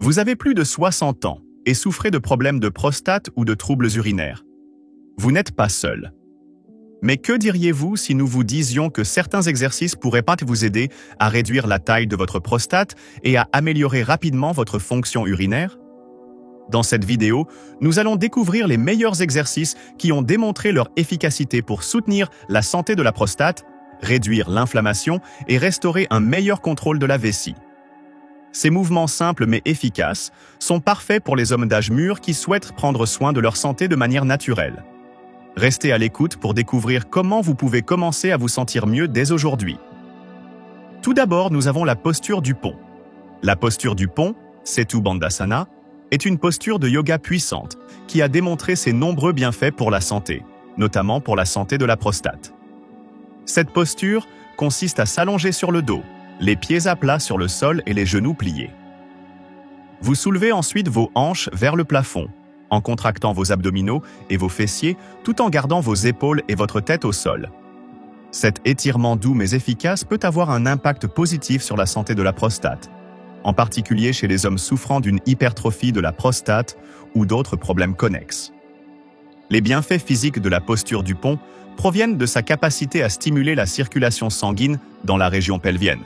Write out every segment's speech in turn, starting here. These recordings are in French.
Vous avez plus de 60 ans et souffrez de problèmes de prostate ou de troubles urinaires. Vous n'êtes pas seul. Mais que diriez-vous si nous vous disions que certains exercices pourraient vous aider à réduire la taille de votre prostate et à améliorer rapidement votre fonction urinaire? Dans cette vidéo, nous allons découvrir les meilleurs exercices qui ont démontré leur efficacité pour soutenir la santé de la prostate, réduire l'inflammation et restaurer un meilleur contrôle de la vessie. Ces mouvements simples mais efficaces sont parfaits pour les hommes d'âge mûr qui souhaitent prendre soin de leur santé de manière naturelle. Restez à l'écoute pour découvrir comment vous pouvez commencer à vous sentir mieux dès aujourd'hui. Tout d'abord, nous avons la posture du pont. La posture du pont, Setu Bandhasana, est une posture de yoga puissante qui a démontré ses nombreux bienfaits pour la santé, notamment pour la santé de la prostate. Cette posture consiste à s'allonger sur le dos, les pieds à plat sur le sol et les genoux pliés. Vous soulevez ensuite vos hanches vers le plafond, en contractant vos abdominaux et vos fessiers tout en gardant vos épaules et votre tête au sol. Cet étirement doux mais efficace peut avoir un impact positif sur la santé de la prostate, en particulier chez les hommes souffrant d'une hypertrophie de la prostate ou d'autres problèmes connexes. Les bienfaits physiques de la posture du pont proviennent de sa capacité à stimuler la circulation sanguine dans la région pelvienne.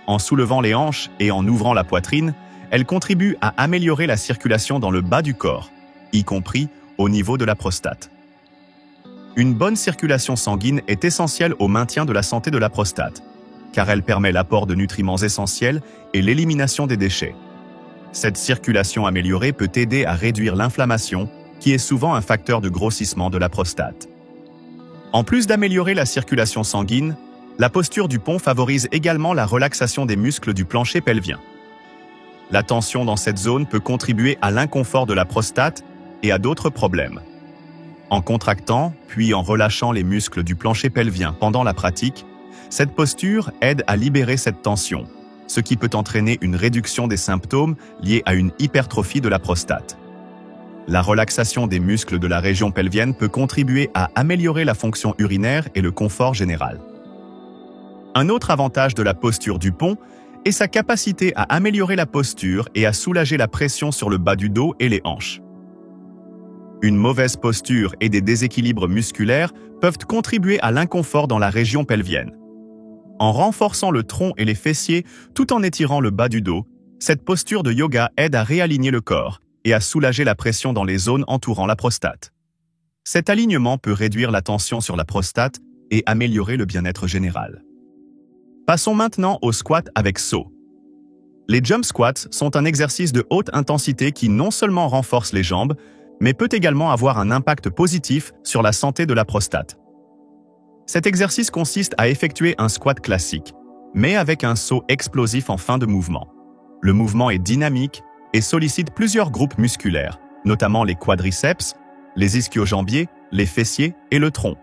En soulevant les hanches et en ouvrant la poitrine, elle contribue à améliorer la circulation dans le bas du corps, y compris au niveau de la prostate. Une bonne circulation sanguine est essentielle au maintien de la santé de la prostate, car elle permet l'apport de nutriments essentiels et l'élimination des déchets. Cette circulation améliorée peut aider à réduire l'inflammation, qui est souvent un facteur de grossissement de la prostate. En plus d'améliorer la circulation sanguine, la posture du pont favorise également la relaxation des muscles du plancher pelvien. La tension dans cette zone peut contribuer à l'inconfort de la prostate et à d'autres problèmes. En contractant, puis en relâchant les muscles du plancher pelvien pendant la pratique, cette posture aide à libérer cette tension, ce qui peut entraîner une réduction des symptômes liés à une hypertrophie de la prostate. La relaxation des muscles de la région pelvienne peut contribuer à améliorer la fonction urinaire et le confort général. Un autre avantage de la posture du pont est sa capacité à améliorer la posture et à soulager la pression sur le bas du dos et les hanches. Une mauvaise posture et des déséquilibres musculaires peuvent contribuer à l'inconfort dans la région pelvienne. En renforçant le tronc et les fessiers tout en étirant le bas du dos, cette posture de yoga aide à réaligner le corps et à soulager la pression dans les zones entourant la prostate. Cet alignement peut réduire la tension sur la prostate et améliorer le bien-être général. Passons maintenant au squat avec saut. Les jump squats sont un exercice de haute intensité qui non seulement renforce les jambes, mais peut également avoir un impact positif sur la santé de la prostate. Cet exercice consiste à effectuer un squat classique, mais avec un saut explosif en fin de mouvement. Le mouvement est dynamique et sollicite plusieurs groupes musculaires, notamment les quadriceps, les ischio-jambiers, les fessiers et le tronc.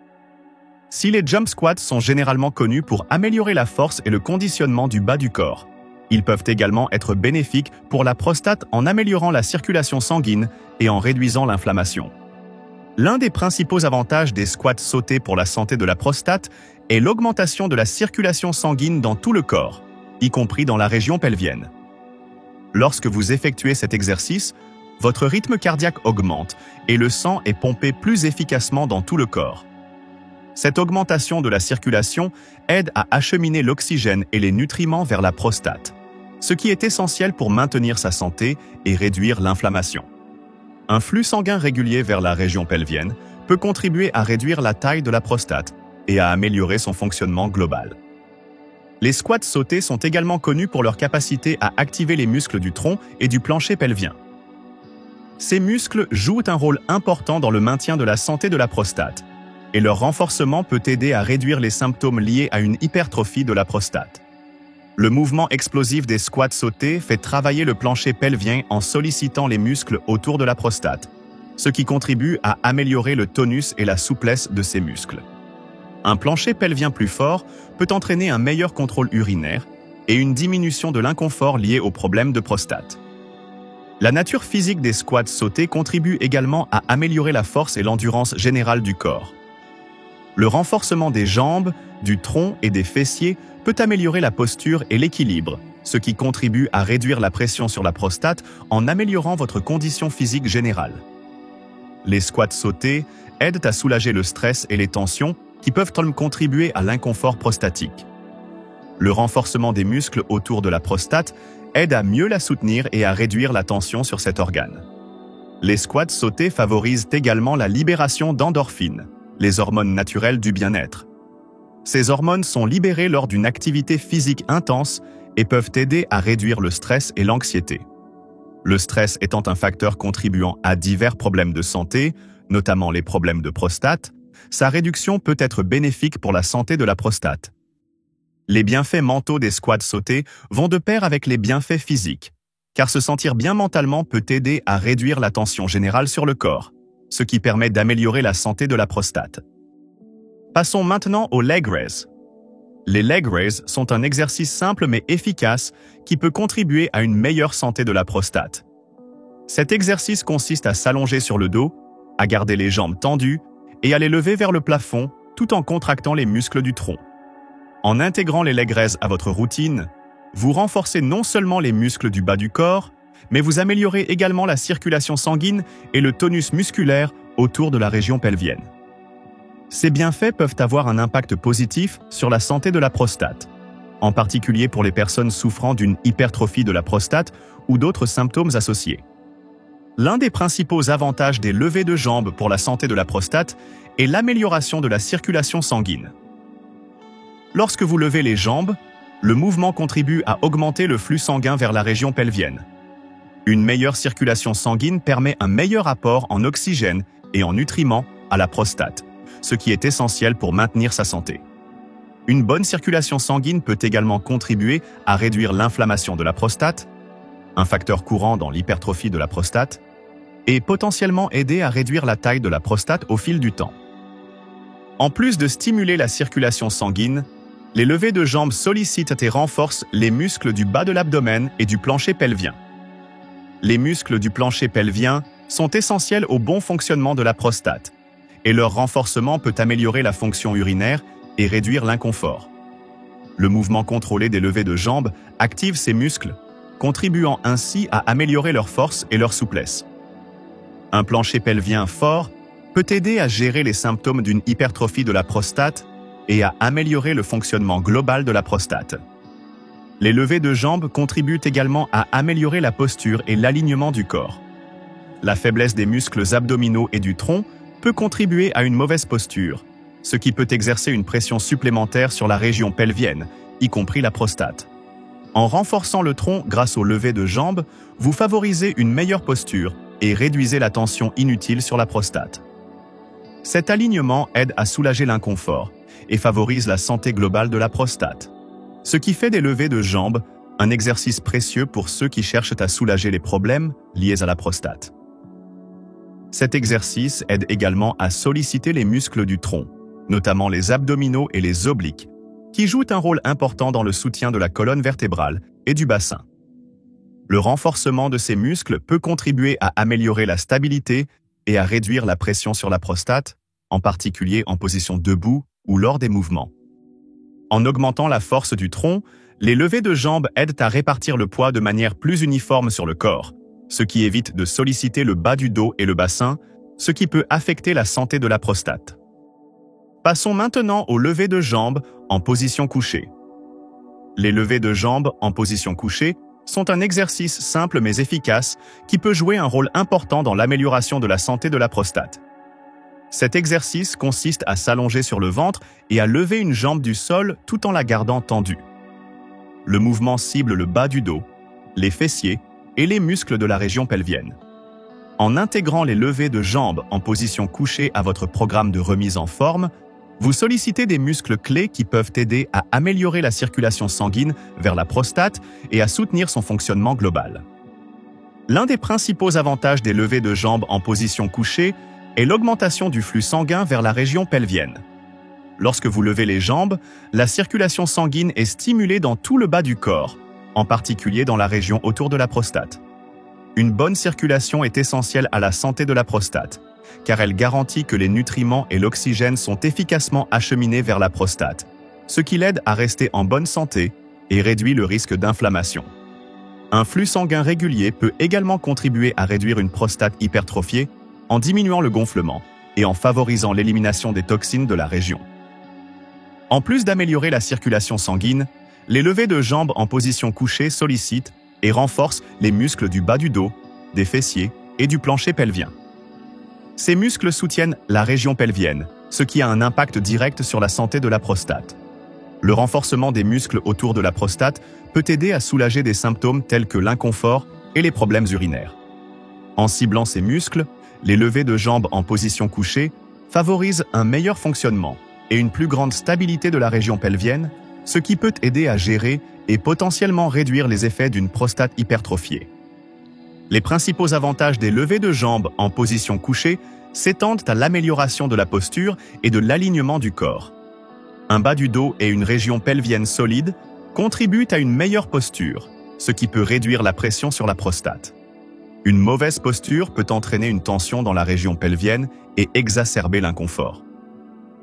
Si les jump squats sont généralement connus pour améliorer la force et le conditionnement du bas du corps, ils peuvent également être bénéfiques pour la prostate en améliorant la circulation sanguine et en réduisant l'inflammation. L'un des principaux avantages des squats sautés pour la santé de la prostate est l'augmentation de la circulation sanguine dans tout le corps, y compris dans la région pelvienne. Lorsque vous effectuez cet exercice, votre rythme cardiaque augmente et le sang est pompé plus efficacement dans tout le corps. Cette augmentation de la circulation aide à acheminer l'oxygène et les nutriments vers la prostate, ce qui est essentiel pour maintenir sa santé et réduire l'inflammation. Un flux sanguin régulier vers la région pelvienne peut contribuer à réduire la taille de la prostate et à améliorer son fonctionnement global. Les squats sautés sont également connus pour leur capacité à activer les muscles du tronc et du plancher pelvien. Ces muscles jouent un rôle important dans le maintien de la santé de la prostate, et leur renforcement peut aider à réduire les symptômes liés à une hypertrophie de la prostate. Le mouvement explosif des squats sautés fait travailler le plancher pelvien en sollicitant les muscles autour de la prostate, ce qui contribue à améliorer le tonus et la souplesse de ces muscles. Un plancher pelvien plus fort peut entraîner un meilleur contrôle urinaire et une diminution de l'inconfort lié aux problèmes de prostate. La nature physique des squats sautés contribue également à améliorer la force et l'endurance générale du corps. Le renforcement des jambes, du tronc et des fessiers peut améliorer la posture et l'équilibre ce qui contribue à réduire la pression sur la prostate en améliorant votre condition physique générale. Les squats sautés aident à soulager le stress et les tensions qui peuvent contribuer à l'inconfort prostatique. Le renforcement des muscles autour de la prostate aide à mieux la soutenir et à réduire la tension sur cet organe. Les squats sautés favorisent également la libération d'endorphines, les hormones naturelles du bien-être. Ces hormones sont libérées lors d'une activité physique intense et peuvent aider à réduire le stress et l'anxiété. Le stress étant un facteur contribuant à divers problèmes de santé, notamment les problèmes de prostate, sa réduction peut être bénéfique pour la santé de la prostate. Les bienfaits mentaux des squats sautés vont de pair avec les bienfaits physiques, car se sentir bien mentalement peut aider à réduire la tension générale sur le corps, ce qui permet d'améliorer la santé de la prostate. Passons maintenant aux leg raises. Les leg raises sont un exercice simple mais efficace qui peut contribuer à une meilleure santé de la prostate. Cet exercice consiste à s'allonger sur le dos, à garder les jambes tendues et à les lever vers le plafond tout en contractant les muscles du tronc. En intégrant les leg raises à votre routine, vous renforcez non seulement les muscles du bas du corps, mais vous améliorez également la circulation sanguine et le tonus musculaire autour de la région pelvienne. Ces bienfaits peuvent avoir un impact positif sur la santé de la prostate, en particulier pour les personnes souffrant d'une hypertrophie de la prostate ou d'autres symptômes associés. L'un des principaux avantages des levées de jambes pour la santé de la prostate est l'amélioration de la circulation sanguine. Lorsque vous levez les jambes, le mouvement contribue à augmenter le flux sanguin vers la région pelvienne. Une meilleure circulation sanguine permet un meilleur apport en oxygène et en nutriments à la prostate, ce qui est essentiel pour maintenir sa santé. Une bonne circulation sanguine peut également contribuer à réduire l'inflammation de la prostate, un facteur courant dans l'hypertrophie de la prostate, et potentiellement aider à réduire la taille de la prostate au fil du temps. En plus de stimuler la circulation sanguine, les levées de jambes sollicitent et renforcent les muscles du bas de l'abdomen et du plancher pelvien. Les muscles du plancher pelvien sont essentiels au bon fonctionnement de la prostate, et leur renforcement peut améliorer la fonction urinaire et réduire l'inconfort. Le mouvement contrôlé des levées de jambes active ces muscles, contribuant ainsi à améliorer leur force et leur souplesse. Un plancher pelvien fort peut aider à gérer les symptômes d'une hypertrophie de la prostate et à améliorer le fonctionnement global de la prostate. Les levées de jambes contribuent également à améliorer la posture et l'alignement du corps. La faiblesse des muscles abdominaux et du tronc peut contribuer à une mauvaise posture, ce qui peut exercer une pression supplémentaire sur la région pelvienne, y compris la prostate. En renforçant le tronc grâce aux levées de jambes, vous favorisez une meilleure posture et réduisez la tension inutile sur la prostate. Cet alignement aide à soulager l'inconfort et favorise la santé globale de la prostate, ce qui fait des levées de jambes un exercice précieux pour ceux qui cherchent à soulager les problèmes liés à la prostate. Cet exercice aide également à solliciter les muscles du tronc, notamment les abdominaux et les obliques, qui jouent un rôle important dans le soutien de la colonne vertébrale et du bassin. Le renforcement de ces muscles peut contribuer à améliorer la stabilité et à réduire la pression sur la prostate, en particulier en position debout ou lors des mouvements. En augmentant la force du tronc, les levées de jambes aident à répartir le poids de manière plus uniforme sur le corps, ce qui évite de solliciter le bas du dos et le bassin, ce qui peut affecter la santé de la prostate. Passons maintenant aux levées de jambes en position couchée. Les levées de jambes en position couchée sont un exercice simple mais efficace qui peut jouer un rôle important dans l'amélioration de la santé de la prostate. Cet exercice consiste à s'allonger sur le ventre et à lever une jambe du sol tout en la gardant tendue. Le mouvement cible le bas du dos, les fessiers et les muscles de la région pelvienne. En intégrant les levées de jambes en position couchée à votre programme de remise en forme, vous sollicitez des muscles clés qui peuvent aider à améliorer la circulation sanguine vers la prostate et à soutenir son fonctionnement global. L'un des principaux avantages des levées de jambes en position couchée est l'augmentation du flux sanguin vers la région pelvienne. Lorsque vous levez les jambes, la circulation sanguine est stimulée dans tout le bas du corps, en particulier dans la région autour de la prostate. Une bonne circulation est essentielle à la santé de la prostate, car elle garantit que les nutriments et l'oxygène sont efficacement acheminés vers la prostate, ce qui l'aide à rester en bonne santé et réduit le risque d'inflammation. Un flux sanguin régulier peut également contribuer à réduire une prostate hypertrophiée en diminuant le gonflement et en favorisant l'élimination des toxines de la région. En plus d'améliorer la circulation sanguine, les levées de jambes en position couchée sollicitent et renforcent les muscles du bas du dos, des fessiers et du plancher pelvien. Ces muscles soutiennent la région pelvienne, ce qui a un impact direct sur la santé de la prostate. Le renforcement des muscles autour de la prostate peut aider à soulager des symptômes tels que l'inconfort et les problèmes urinaires. En ciblant ces muscles, les levées de jambes en position couchée favorisent un meilleur fonctionnement et une plus grande stabilité de la région pelvienne, ce qui peut aider à gérer et potentiellement réduire les effets d'une prostate hypertrophiée. Les principaux avantages des levées de jambes en position couchée s'étendent à l'amélioration de la posture et de l'alignement du corps. Un bas du dos et une région pelvienne solide contribuent à une meilleure posture, ce qui peut réduire la pression sur la prostate. Une mauvaise posture peut entraîner une tension dans la région pelvienne et exacerber l'inconfort.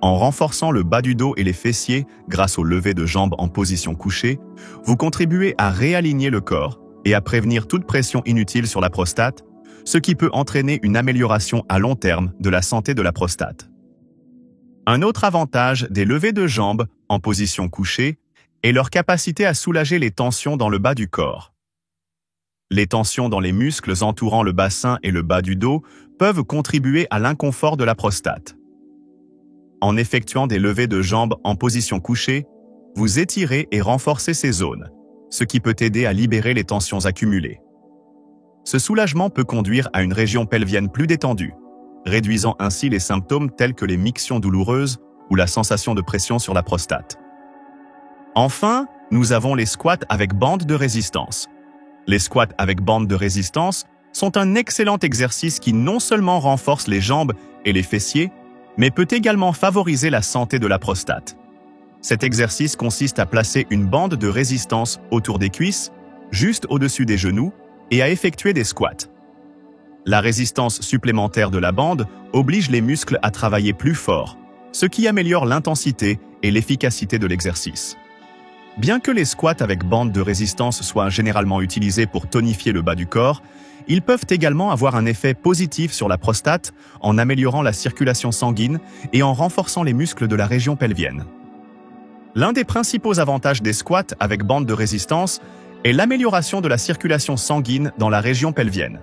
En renforçant le bas du dos et les fessiers grâce aux levées de jambes en position couchée, vous contribuez à réaligner le corps et à prévenir toute pression inutile sur la prostate, ce qui peut entraîner une amélioration à long terme de la santé de la prostate. Un autre avantage des levées de jambes en position couchée est leur capacité à soulager les tensions dans le bas du corps. Les tensions dans les muscles entourant le bassin et le bas du dos peuvent contribuer à l'inconfort de la prostate. En effectuant des levées de jambes en position couchée, vous étirez et renforcez ces zones, ce qui peut aider à libérer les tensions accumulées. Ce soulagement peut conduire à une région pelvienne plus détendue, réduisant ainsi les symptômes tels que les mictions douloureuses ou la sensation de pression sur la prostate. Enfin, nous avons les squats avec bande de résistance. Les squats avec bande de résistance sont un excellent exercice qui non seulement renforce les jambes et les fessiers, mais peut également favoriser la santé de la prostate. Cet exercice consiste à placer une bande de résistance autour des cuisses, juste au-dessus des genoux, et à effectuer des squats. La résistance supplémentaire de la bande oblige les muscles à travailler plus fort, ce qui améliore l'intensité et l'efficacité de l'exercice. Bien que les squats avec bande de résistance soient généralement utilisés pour tonifier le bas du corps, ils peuvent également avoir un effet positif sur la prostate en améliorant la circulation sanguine et en renforçant les muscles de la région pelvienne. L'un des principaux avantages des squats avec bande de résistance est l'amélioration de la circulation sanguine dans la région pelvienne.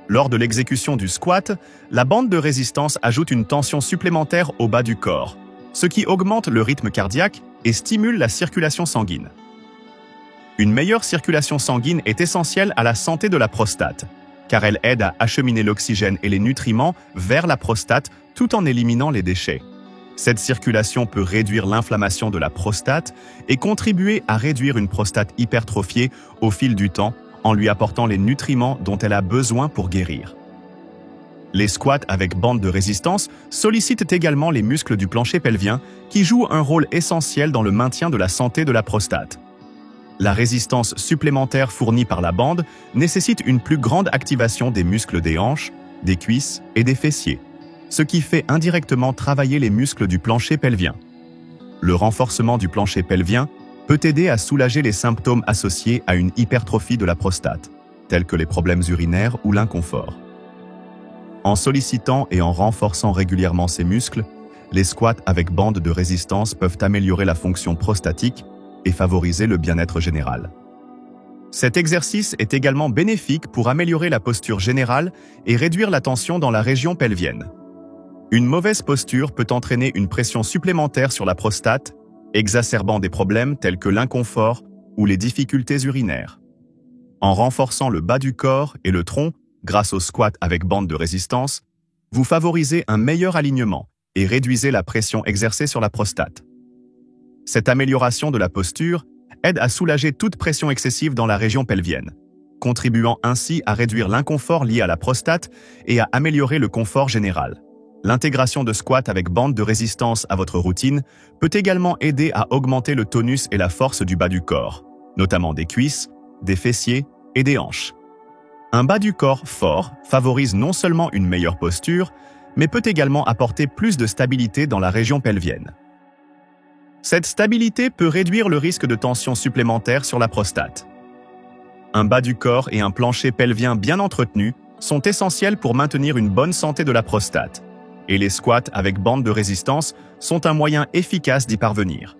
Lors de l'exécution du squat, la bande de résistance ajoute une tension supplémentaire au bas du corps, ce qui augmente le rythme cardiaque et stimule la circulation sanguine. Une meilleure circulation sanguine est essentielle à la santé de la prostate, car elle aide à acheminer l'oxygène et les nutriments vers la prostate tout en éliminant les déchets. Cette circulation peut réduire l'inflammation de la prostate et contribuer à réduire une prostate hypertrophiée au fil du temps en lui apportant les nutriments dont elle a besoin pour guérir. Les squats avec bande de résistance sollicitent également les muscles du plancher pelvien qui jouent un rôle essentiel dans le maintien de la santé de la prostate. La résistance supplémentaire fournie par la bande nécessite une plus grande activation des muscles des hanches, des cuisses et des fessiers, ce qui fait indirectement travailler les muscles du plancher pelvien. Le renforcement du plancher pelvien peut aider à soulager les symptômes associés à une hypertrophie de la prostate, tels que les problèmes urinaires ou l'inconfort. En sollicitant et en renforçant régulièrement ces muscles, les squats avec bande de résistance peuvent améliorer la fonction prostatique et favoriser le bien-être général. Cet exercice est également bénéfique pour améliorer la posture générale et réduire la tension dans la région pelvienne. Une mauvaise posture peut entraîner une pression supplémentaire sur la prostate, exacerbant des problèmes tels que l'inconfort ou les difficultés urinaires. En renforçant le bas du corps et le tronc grâce au squat avec bande de résistance, vous favorisez un meilleur alignement et réduisez la pression exercée sur la prostate. Cette amélioration de la posture aide à soulager toute pression excessive dans la région pelvienne, contribuant ainsi à réduire l'inconfort lié à la prostate et à améliorer le confort général. L'intégration de squats avec bande de résistance à votre routine peut également aider à augmenter le tonus et la force du bas du corps, notamment des cuisses, des fessiers et des hanches. Un bas du corps fort favorise non seulement une meilleure posture, mais peut également apporter plus de stabilité dans la région pelvienne. Cette stabilité peut réduire le risque de tension supplémentaire sur la prostate. Un bas du corps et un plancher pelvien bien entretenus sont essentiels pour maintenir une bonne santé de la prostate, et les squats avec bande de résistance sont un moyen efficace d'y parvenir.